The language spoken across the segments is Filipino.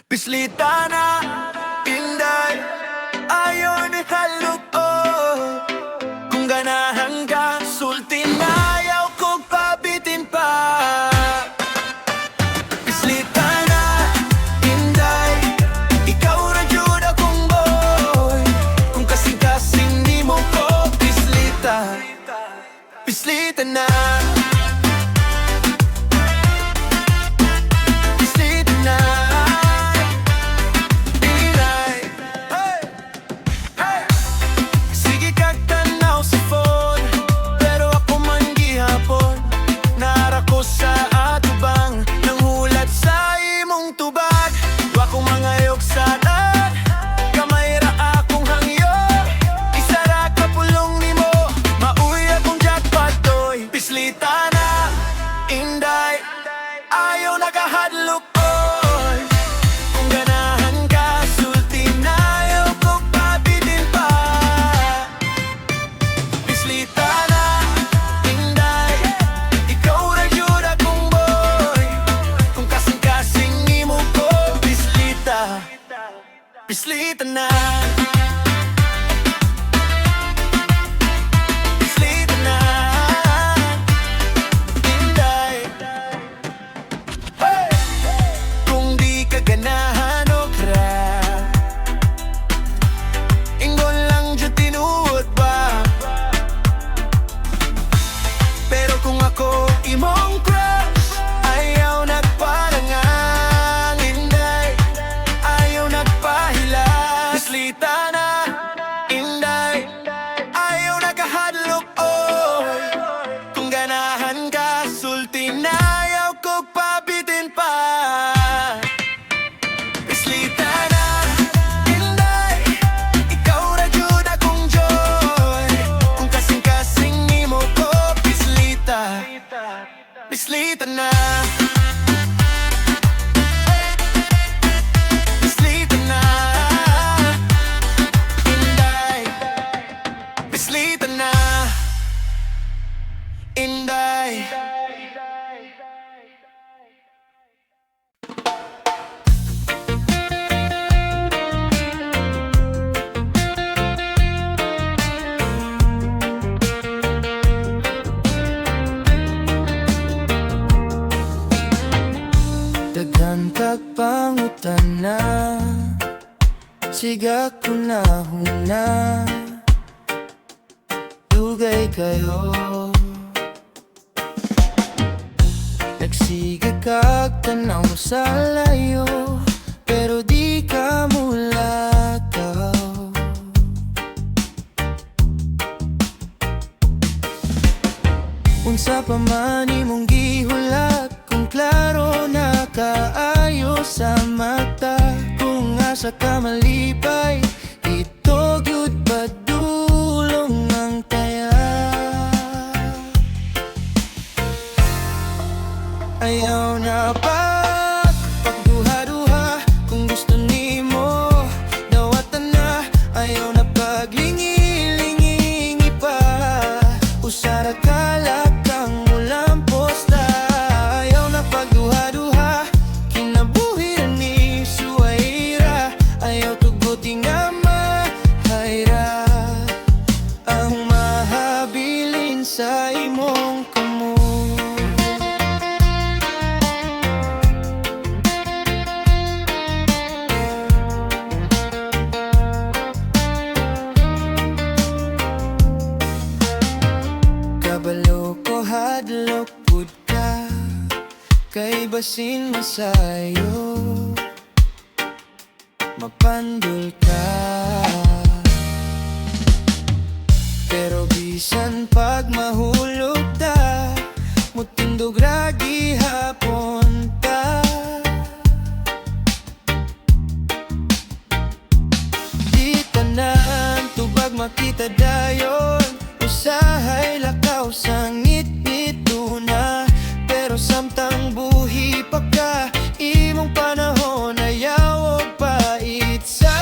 Pislita na, inday, ayaw ni halog, oh. Kung ganahan ka, sultin na, ayaw kong pabitin pa. Pislita na, inday, ikaw na jud akong boy. Kung kasing-kasing di mo ko, pislita, pislita na. Sa atubang nang hulat sa imong tubag, wa kong mangayog sa dad, kamay ra akong hangyo, isa ra ka pulong nimo, mauy akong jackpot toy. Pislita na, inday, ayaw nakahadlok, oy. Kung ganahan ka, sulti na, ayaw ko pabitin pa. Pislita na, inday, ikaw na jud akong boy. Kung kasing-kasing nimo ko, pislita, pislita na. Pislita na, inday. Hey! Kung di ka ganahan o crap, ingon lang dyan tinuod ba? Pero kung ako imong crush, ayaw nagparangang, inday, ayaw nagpahila. Pislita na, inday, ayaw nakahadlok, oy. Kung ganahan ka, sulti na, ayaw ko pabitin pa. Pislita na, inday, ikaw na jud akong joy. Kung kasing-kasing nimo ko, pislita, pislita na. Pislita na, inday, pislita na, inday. Daghan kag pangutana, sigak ko na huna, dugay kayo. Nagsiga kag tanaw sa layo, pero di ka mulakaw. Unsa pa man imong gihulat, kung klaro na kaayo sa mata, kung asa ka malipay, ito gyud padulong ang taya. Ayaw na pagduha-duha, kung gusto nimo dawatan na, ayaw na paglingi-lingi pa, usara ka lakang ulang posta. Ayaw na pagduha-duha, kinabuhi ni suwaira, ayaw tuguti nga mahayra, ang mahabilin sa imong kamo. Kabalo ko hadlok pud ka, kay basin masayo, mapandol ka. Pero bisan pag mahulog ta, mutindog ra gihapon ta. Di tanan tubag makita dayon, usahay lakaw sa ngit-ngit na. Pero samtang buhi pa ka, imong panahon ayaw og paitsa.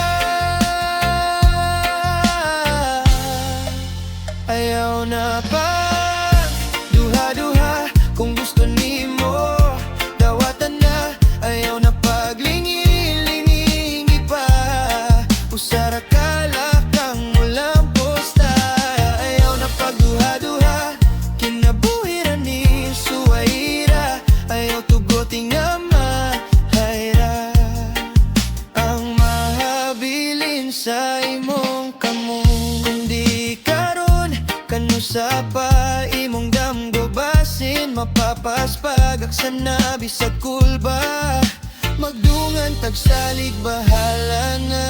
Ayaw na pa duha-duha, kung gusto nimo dawatan na, ayaw na paglingi usa pa imong damgo basin mapapaspag aksan na bisag kulba magdungan tagsalig bahala na.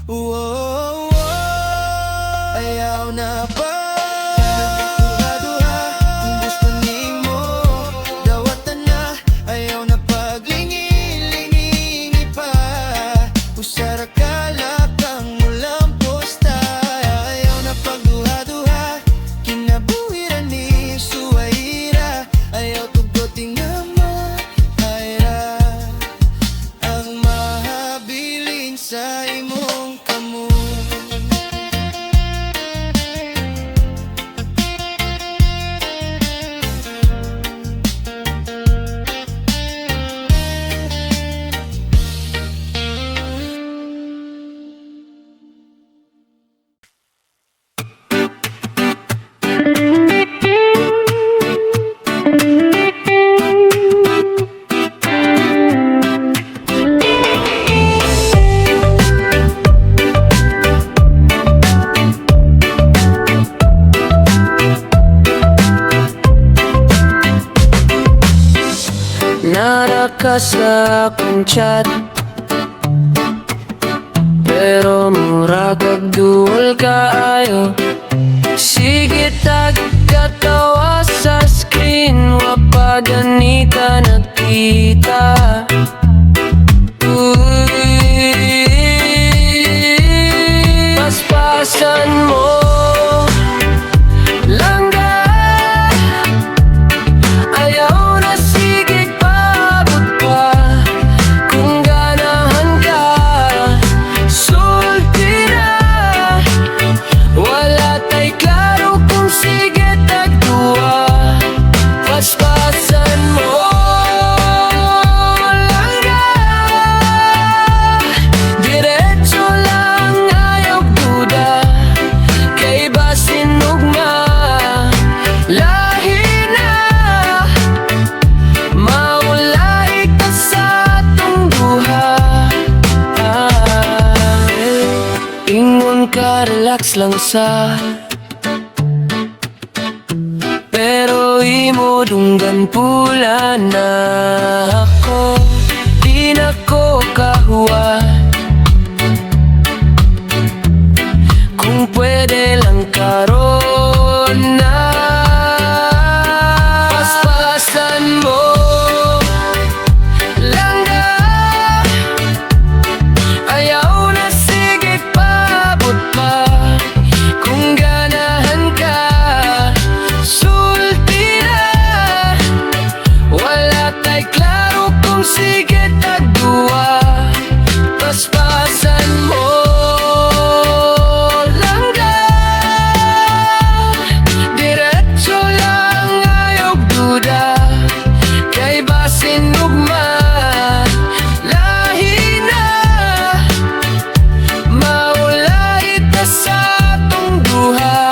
Whoa, whoa. Ayaw na ba duha-duha kung gusto nimo dawatan na ayaw na paglingi-lingi pa usara kalakang mulang posta ayaw na pagduha-duha kinabuhiran ni suwaira ayaw tugoting na mahayra ang mahabilin sa imong kamu. Nara ka sa akong chat pero mura kag duol kaayo. Sige tagkatawa sa screen wa pa ganita nakita. Paspasan mo langga ayaw na sige paabot pa kung ganahan ka sulti na wala tay klaro kung sige tagduwa. Paspasan mo langga diretso lang ayaw duda kay basin ugma lahi na maulay ka sa atong duha. Ingon ka relax lang sa pero imo dunggan pula na ako di na ko kahuwan kung pwede lang karon na. Paspasan mo langga ayaw na sige paabot pa kung ganahan ka sulti na wala tay klaro kung sige tagduwa. Paspasan mo langga diretso lang ayaw duda kay basin ugma lahi na maulay ta sa atong duha.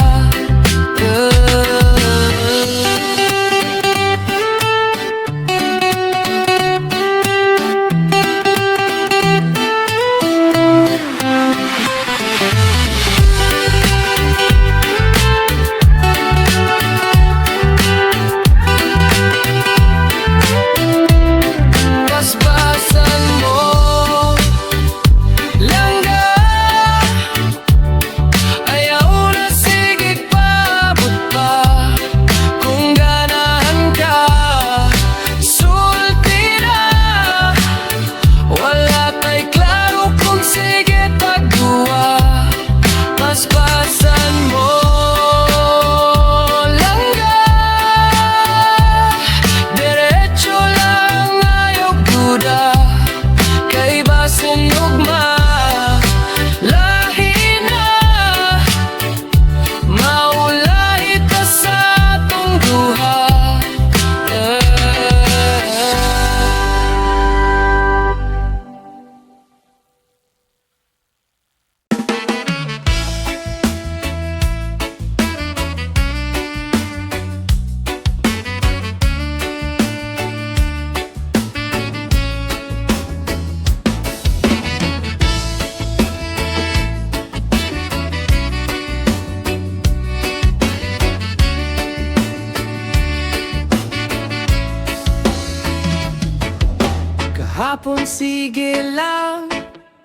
Kahapon sige lang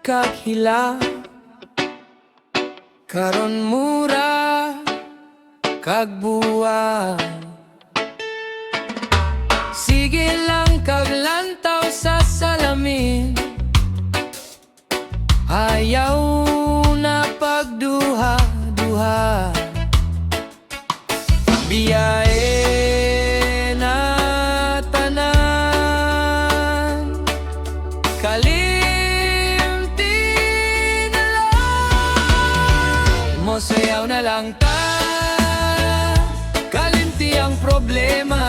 kaghila, karon mura kagbuwan. Sige lang kaglantaw sa salamin, ayaw na pagduha-duha. Biyahe na tanan, kalimti na lang. Mosayaw na lang ta, kalimti ang problema.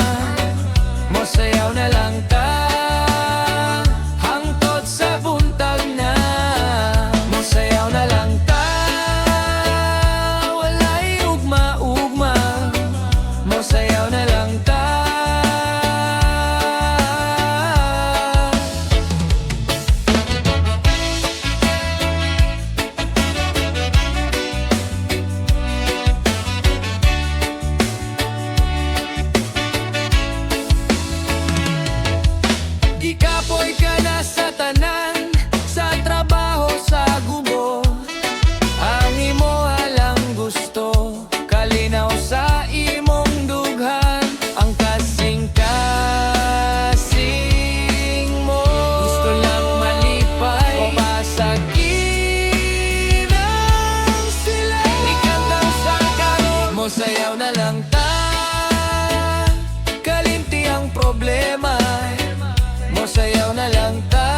Mosayaw na lang ta, hangtod sa buntag na. Mosayaw na lang ta, walay ugma-ugma. Mosayaw na lang ta. Gikapoy ka na sa tanan, sa trabaho, sa gubo. Ang imo halang gusto, kalinaw sa imong dughan. Ang kasing-kasing mo, gusto lang malipay o pasakinan sila. Ikandang sa karon, mosayaw na lang ta, kalimti ang problema. Mosayaw na lang ta,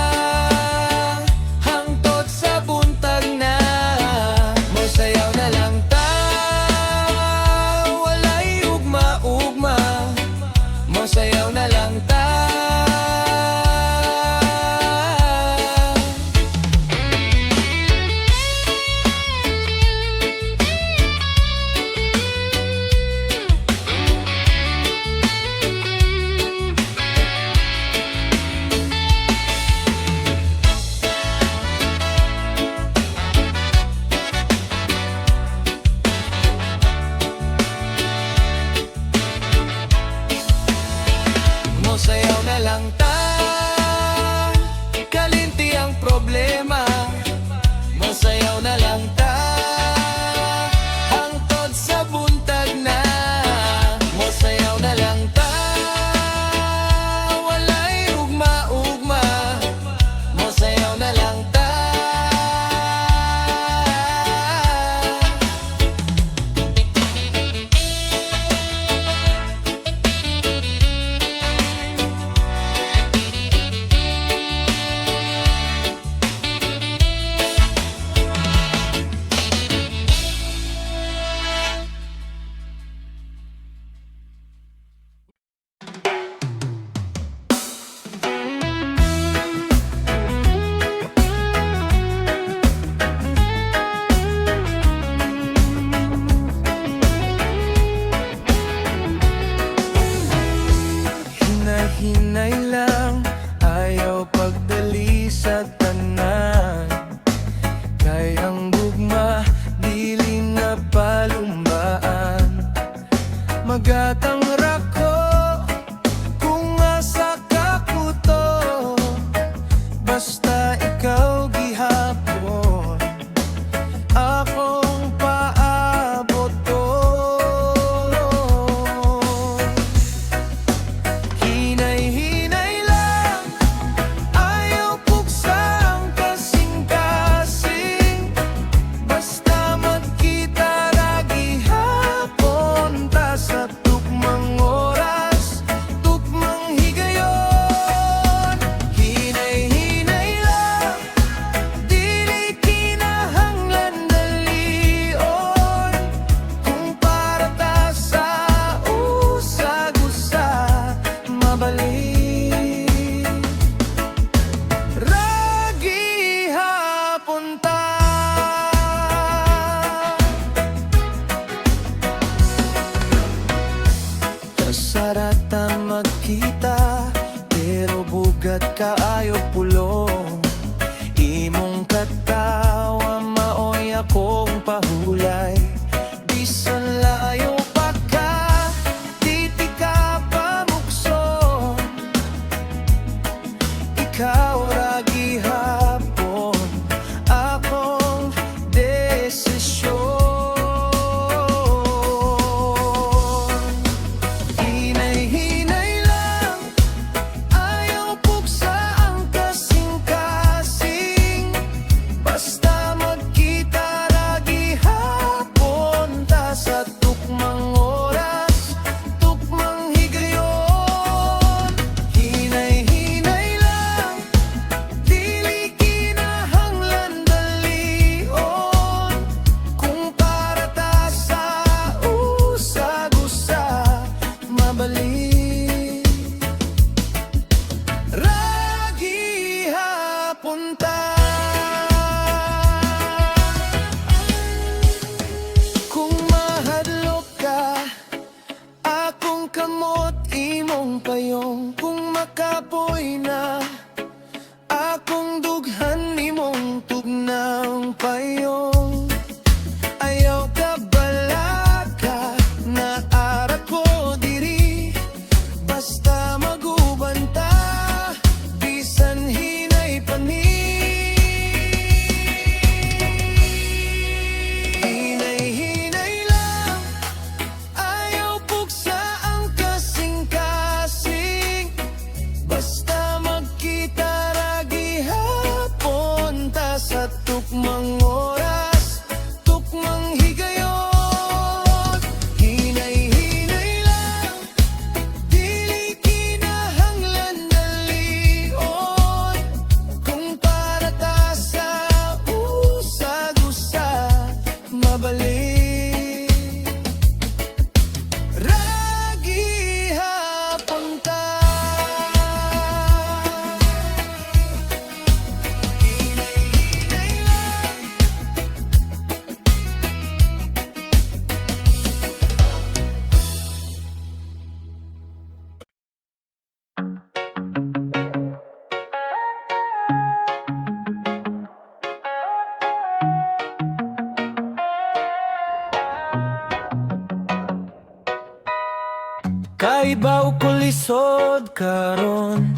hangtod sa buntag na. Mosayaw na lang ta, walay ugma-ugma. Mosayaw na lang ta. Mosayaw na lang ta, kalimti ang problema. Mosayaw na lang ta, hangtod sa buntag na. Mosayaw na lang ta, walay ugma-ugma. Mosayaw na lang ta. Hinay lang, ayaw pagdali sa tanan. Kay ang gugma, dili na palumbaan. Magatang rako, kung asa ka kuto. Basta ikaw gihapon, akong paabot to. Hinay-hinay lang, ayaw pugsang kasing-kasing. Basta magkita ra gihapon ta sa tukmang oras, tukmang higayon. Hinay-hinay lang, dili kinahanglan dalion. Kung para ta sa usag-usa, mabalik ragi hapon ta. Kasarata magkita, pero bugat kaayo pulong. Imong katawa maoy akong pahulay. Bisan layo pa ka, di ka pa mukso. ikaw ra gihapon akong desisyon. Hinay-hinay lang, ayaw pugsa ang kasing-kasing. Basta magkita ra gihapon ta sa tukmang oras, tukmang higayon. Hinay-hinay lang, dili kinahanglan dalion. Kung para ta sa usag-usa mabalik, ra gihapon ta. Kung mahadlok ka, akong kamot imong payong. Kung makapoy na, akong dughan imong tugnang payong. Ayaw ka balaka na ara ko diri, basta maguban ta, bisan hinay pani. Hinay-hinay lang, ayaw pugsa ang kasing-kasing. Basta magkita ra gihapon ta sa tukmang oras, tukmang higayon. Hinay-hinay lang, dili kinahanglan dalion. Kung para ta sa usag-usa mabalik, ra gihapon ta. Hinay-hinay lang, kaibaw ko lisod karon,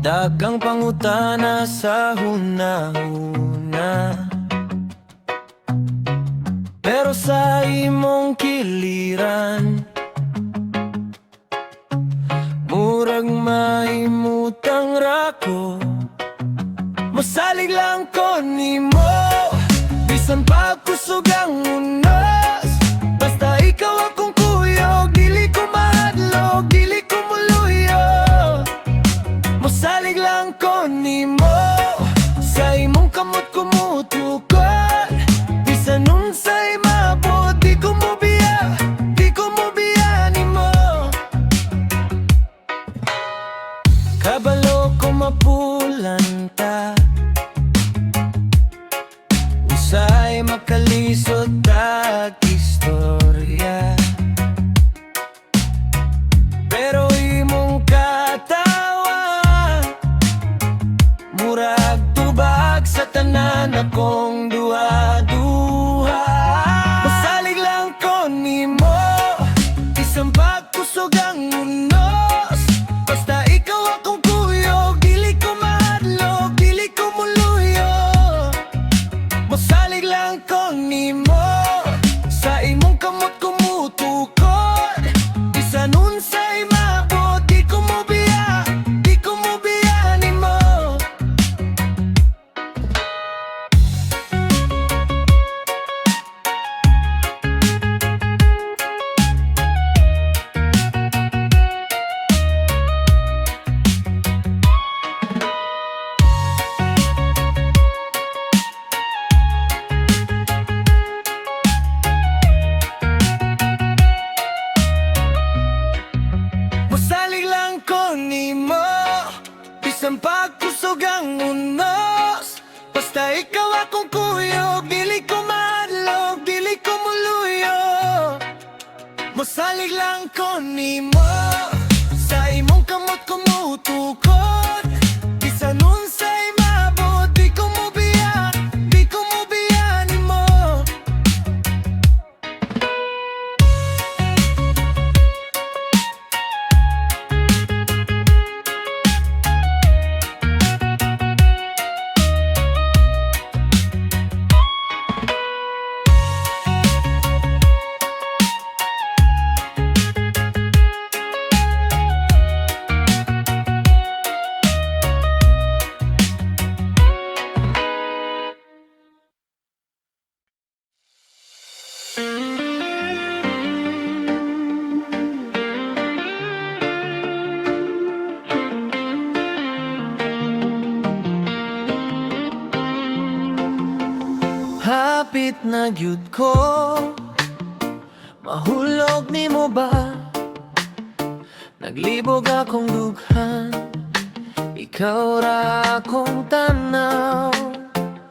dagang pangutana sa hunahuna. Pero sa imong kiliran, murag maimutang rako. Masalig lang ko nimo, bisan pa kusog ang unos. Basta ikaw akong kuyog, dili ko mahadlok, dili ko muluyo. Masalig lang ko nimo, sa imong kamot kumutukod. Bisan unsay mabot, di ko mo biya, di ko mo biya nimo. Kabalo ko mapulanta, usay makalisod tag istorya. Pero imong katawa, murag tubag sa tanan akong duha-duha. Masalig lang ko nimo, isang pagkusog ang unos. Basta ikaw akong kuyog, dili ko mahadlok, dili ko muluyo. Masalig lang ko nimo, sa imong kamot kumutukod. Bisan unsay mabot, di ko mo biya, di ko mo biya nimo. Masalig lang ko nimo, bisan pagkusog ang unos. Basta ikaw akong kuyog, dili ko mahadlok, dili ko muluyo. Masalig lang ko nimo, sa imong kamot kumutukod. Bisan unsay mabot, di ko mo biya, di ko mo biya nimo. Hapit na gyud ko, mahulog nimo ba? Naglibog akong dughan, ikaw ra akong tanaw.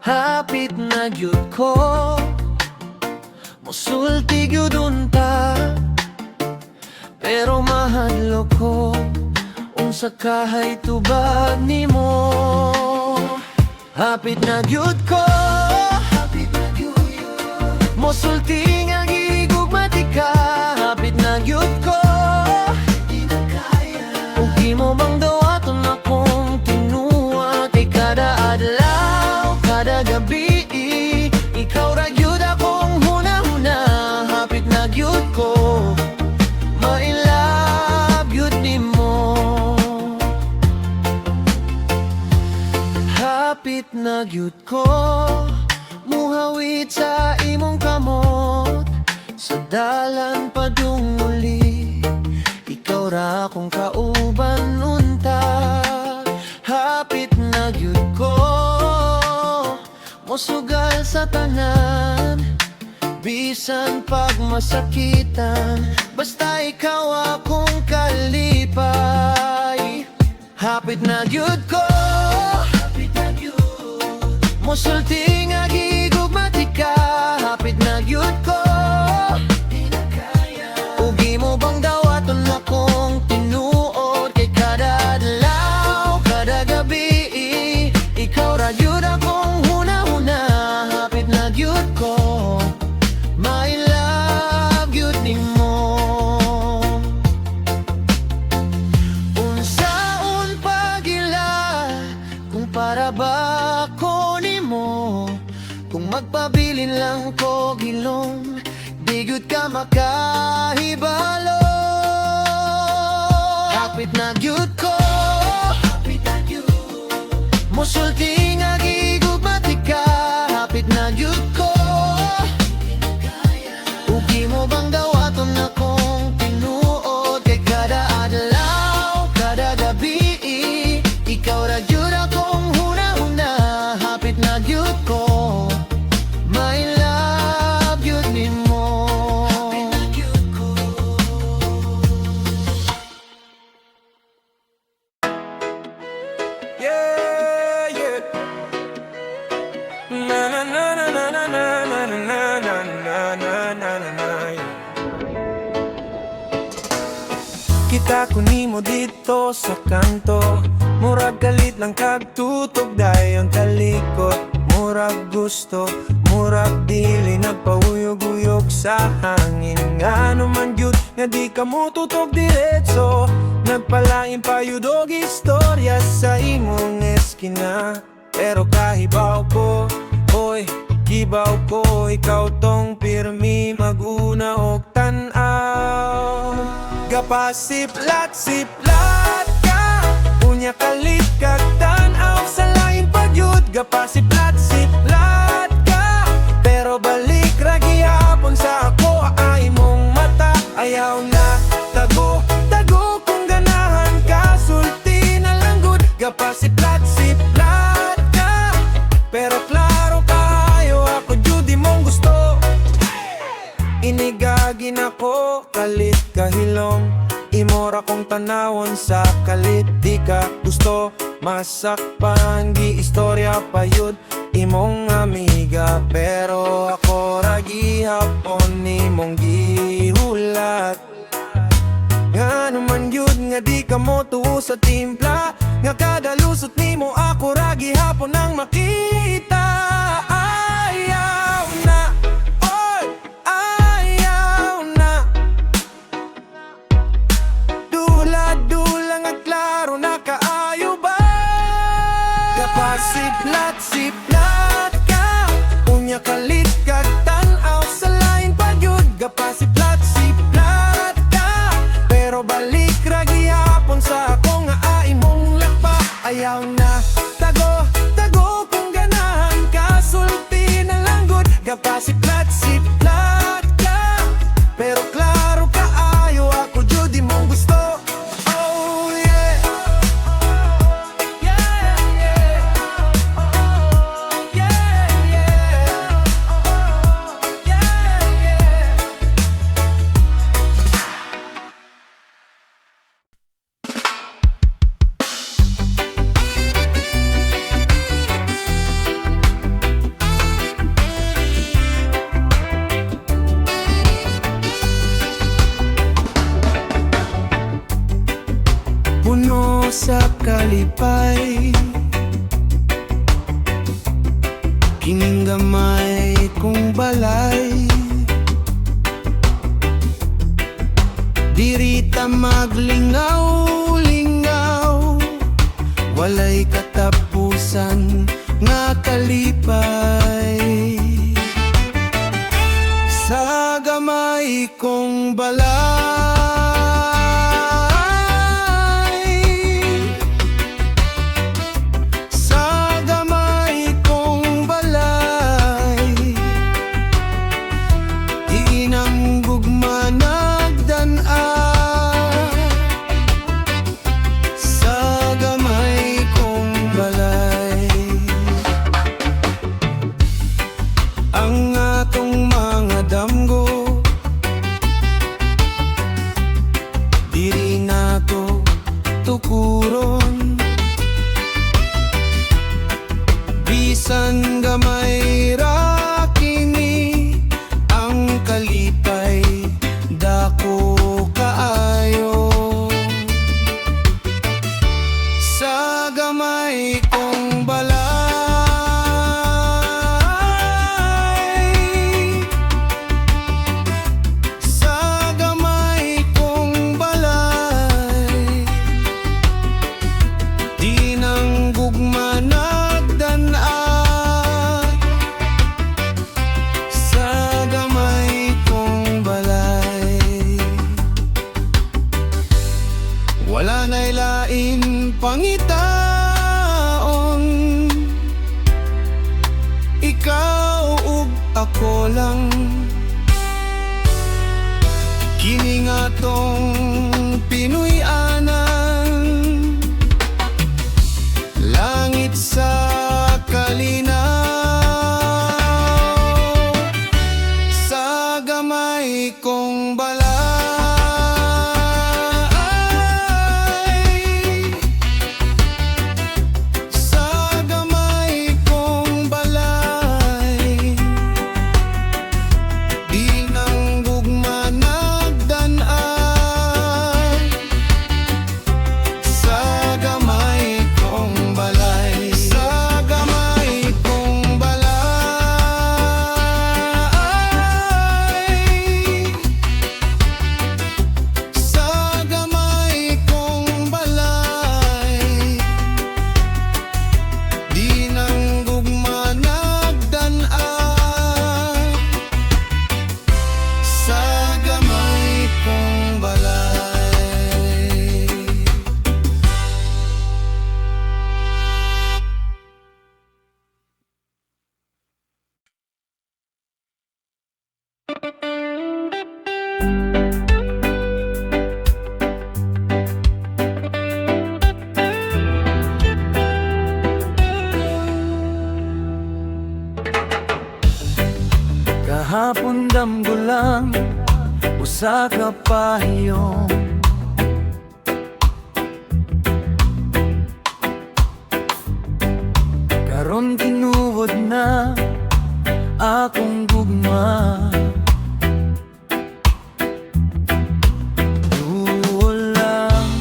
Hapit na gyud ko, musulti gyud unta, pero mahadlok ko unsa kahay tubag nimo. Hapit na gyud ko, musulti nga gigugmati ka. Hapit na gyud ko, ug di mo bang dawaton akong tinuwa. Kay kada adlaw, kada gabi, ikaw ra gyud akong hunahuna. Hapit na gyud ko, mailab gyud nimo. Hapit na gyud ko, muhawid sa imong kamot, sa dalan padunguli, ikaw ra akong kauban unta. Hapit na gyud ko, mosugal sa tanan, bisan pag masakitan, basta ikaw akong kalipay. Hapit na gyud ko, musulti nga gigugmati ka. Hapit na gyud ko, ug imo bang dawaton akong tinuod. Kay kada adlaw, kada gabi, ikaw ra gyud akong hunahuna. Hapit na gyud ko, my love gyud nimo. Unsaon pagila, kung para ba ko nimo? Kung magpabilin lang ko gilom, di gyud ka makahibalo. Hapit na gyud ko, musulti nga gigugmati ka. Hapit na gyud ko, ug di mo bang dawaton akong tinuod. Kay kada adlaw, kada gabi, ikaw ra gyud akong hunahuna. Hapit na gyud ko, my love gyud nimo. Yeah, yeah. Na na na na na na na na na na na na na na. Kita ko nimo dito sa kanto, murag galit lang kag tutog dayon talikot. Murag gusto, murag dili nagpauyog-uyog sa hangin. Nga naman yun, nga di ka mo tutog diretso. Nagpalain pa yudog istorya sa imong eskina. Pero kahibaw ko, oy, kibaw ko, ikaw tong pirmi maguna og tan-aw. Gapasiplat-siplat ka, unya kalit kag tan-aw sa lain pagyud. Gapasiplat-siplat ka, pero balik ra gihapon sa ako ay mong mata. Ayaw na tago kung ganahan ka, sulti na lang gud. Gapasiplat-siplat ka, pero klaro kayo ako jud di mong gusto. Inigagin ako, kalit kahilom, imora kong tanawon sa kalit. Di ka gusto masakpan, gi istorya pa yun imong amiga. Pero ako ra gihapon nimong gihulat. Nga naman yun, nga di ka mo tuo sa timpla. Nga kada lusot nimo ako ra gihapon ang makita. Ayaw na, oy, ayaw na. Dula-dula nga klaro na kaayo ba? Gapasiplat-siplat ka, unya kalit kag tan-aw sa lain pagyud. Gapasiplat-siplat ka, pero balik ra gihapon sa ako nga ay mong lakpa. Ayaw na tago kung ganahan ka, sulti na lang gud. Gapasiplat-siplat ka, pero klaro kaayo ako jud di mong gusto. Oh yeah, yeah, yeah, yeah, yeah. kalipay, kining gamay kong balay. Dirita maglingaw-lingaw, walay katapusan nga kalipay. Sa gamay kong balay, sa gamay kong balay, inang gugma nagdan-an. Sa gamay kong balay, ang atong mga damgo diri nato tukuron. Bisan gamay ra kini ang kalipay, dako kaayo. Sa gamay kong balay, sa gamay kong balay, di nang gugma nagdan-an. Sa gamay kong balay, wala na'y lain pangitaon, ikaw ug ako lang. Kini nga tong Pinoy-anan, langit sa kalinaw. Sa gamay kong balay, sa gamay kong balay, di nang gugma nagdan-an. Sa gamay kong balay, sa gamay kong balay, sa gamay kong balay, di nang gugma nagdan-an. Sa gamay kong balay. Kahapon damgo lang usa ka pahiyong, karon tinuod na akong gugma. Duol lang,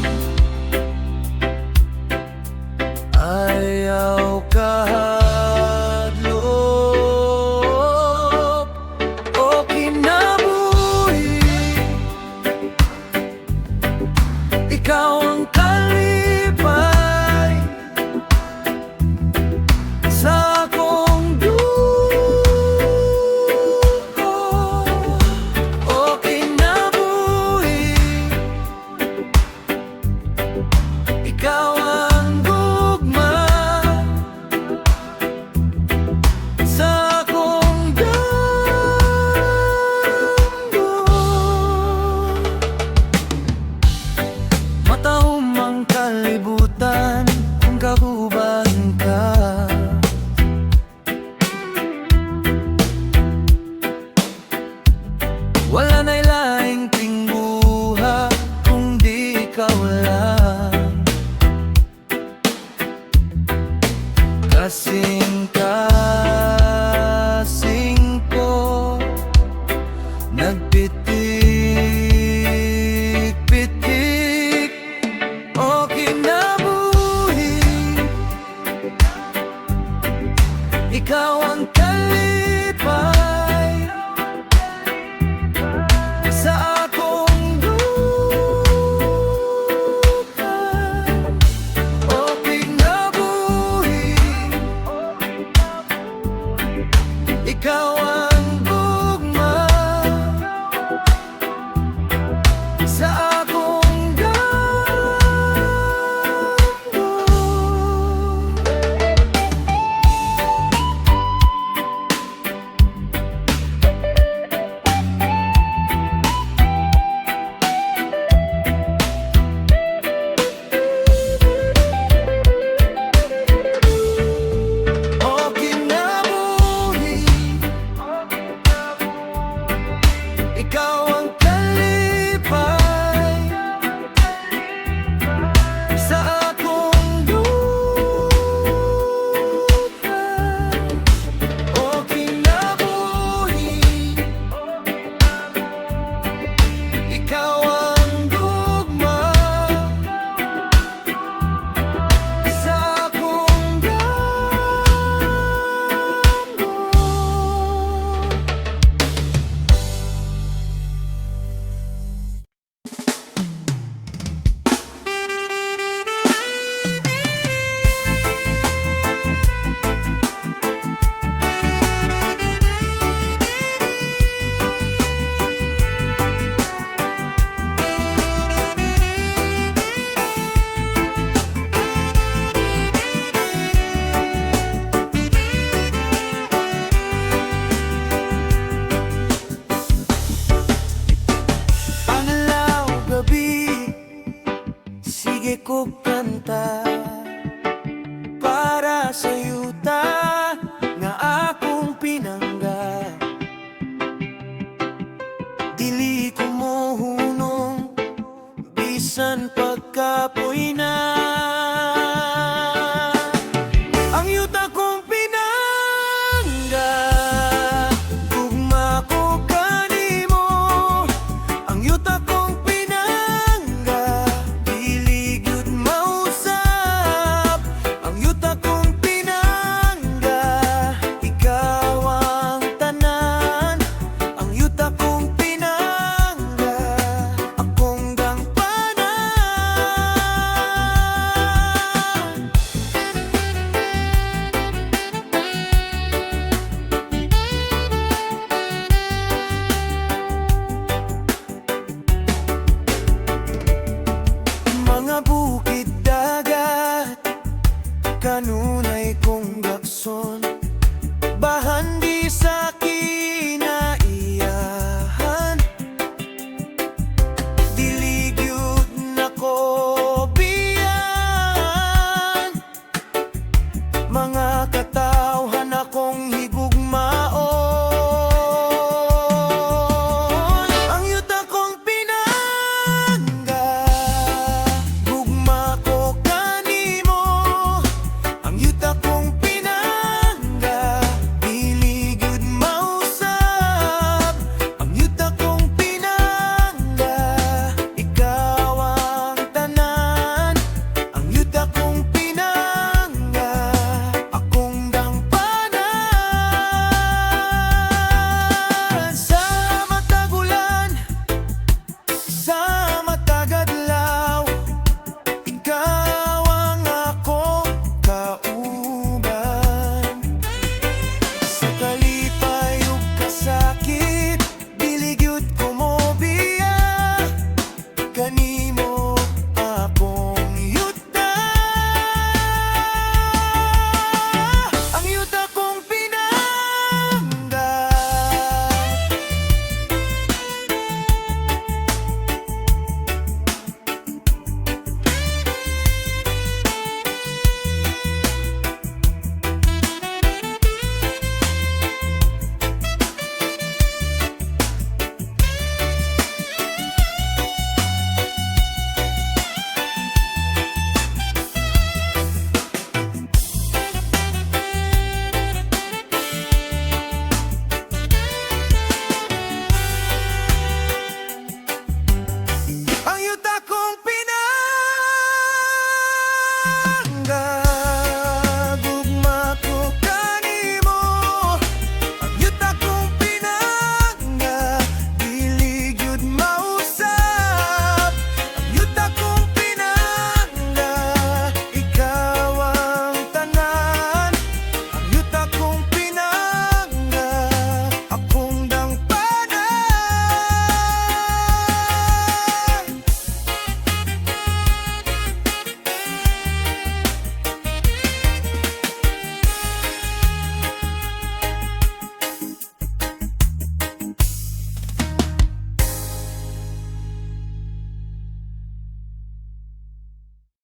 ayaw kahadlok o kinabuhi. Ikaw ang kalipay sa akong dugo o kinabuhi. Ikaw ang gugma sa akong damgo. Matahom ang kalibutan kung kahuban ka. Wala na'y laing tingbuha kung di ikaw lang. Kasing-kasing ko, nagpitik-pitik o kinabuhi. sa yuta nga akong pinangga. Dili ko mohunong bisan pagkapoy na. Ang yuta kong pinangga, gugma ko kanimo. Ang yuta kong pinangga, dili gyud mausap. Ang yuta kong pinangga, ikaw ang tanan. Ang yuta kong pinangga, akong gangpanan. Mga bukid dagat, kanunay kong gakson.